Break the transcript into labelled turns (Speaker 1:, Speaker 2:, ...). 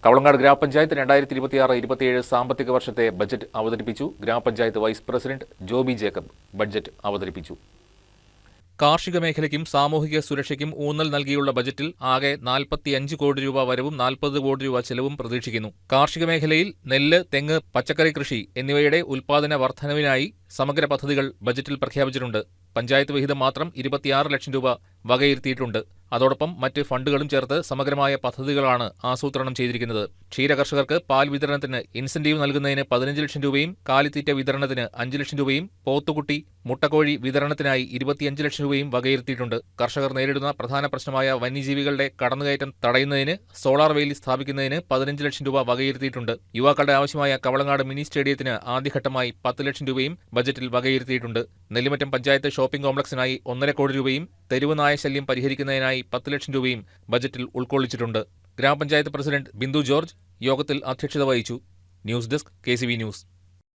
Speaker 1: കവളങ്ങാട് ഗ്രാമപഞ്ചായത്ത് 2026-27 സാമ്പത്തിക വർഷത്തെ ബജറ്റ് അവതരിപ്പിച്ചു. ഗ്രാമപഞ്ചായത്ത് vice president Joby Jacob budget അവതരിപ്പിച്ചു. കാർഷിക മേഖലയ്ക്കും സാമൂഹിക സുരക്ഷയ്ക്കും ഊന്നൽ നൽകിയുള്ള ബജറ്റിൽ ആകെ 45 കോടി രൂപ വരവും 40 കോടി രൂപ ചെലവും പ്രതീക്ഷിക്കുന്നു. കാർഷിക മേഖലയിൽ നെല്ല്, തെങ്ങ്, പച്ചക്കറി കൃഷി എന്നിവയുടെ ഉൽപ്പാദന വർധനവിനായി സമഗ്ര പദ്ധതികൾ ബജറ്റിൽ പ്രഖ്യാപിച്ചിട്ടുണ്ട്. പഞ്ചായത്ത് വിഹിതം മാത്രം 26 ലക്ഷം രൂപ വകയിരുത്തിയിട്ടുണ്ട്. അതോടൊപ്പം മറ്റ് ഫണ്ടുകളും ചേർത്ത് സമഗ്രമായ പദ്ധതികളാണ് ആസൂത്രണം ചെയ്തിരിക്കുന്നത്. ക്ഷീരകർഷകർക്ക് പാൽ വിതരണത്തിന് ഇൻസെന്റീവ് നൽകുന്നതിന് 15 ലക്ഷം രൂപയും കാലിത്തീറ്റ വിതരണത്തിന് 5 ലക്ഷം രൂപയും പോത്തുകുട്ടി, മുട്ടക്കോഴി വിതരണത്തിനായി 25 ലക്ഷം രൂപയും വകയിരുത്തിയിട്ടുണ്ട്. കർഷകർ നേരിടുന്ന പ്രധാന പ്രശ്നമായ വന്യജീവികളുടെ കടന്നുകയറ്റം തടയുന്നതിന് സോളാർ വേലി സ്ഥാപിക്കുന്നതിന് 15 ലക്ഷം രൂപ വകയിരുത്തിയിട്ടുണ്ട്. യുവാക്കളുടെ ആവശ്യമായ കവളങ്ങാട് മിനി സ്റ്റേഡിയത്തിന് ആദ്യഘട്ടമായി 10 ലക്ഷം രൂപയും ബജറ്റിൽ വകയിരുത്തിയിട്ടുണ്ട്. നെല്ലിമറ്റം പഞ്ചായത്ത് ഷോപ്പിംഗ് കോംപ്ലക്സിനായി 1.5 കോടി രൂപയും തെരുവ് നായ ശല്യം പരിഹരിക്കുന്നതിനായി 10 ലക്ഷം രൂപയും ബജറ്റിൽ ഉൾക്കൊള്ളിച്ചിട്ടുണ്ട്. ഗ്രാമപഞ്ചായത്ത് പ്രസിഡന്റ് ബിന്ദു ജോർജ് യോഗത്തിൽ അധ്യക്ഷത വഹിച്ചു. News desk KCV news.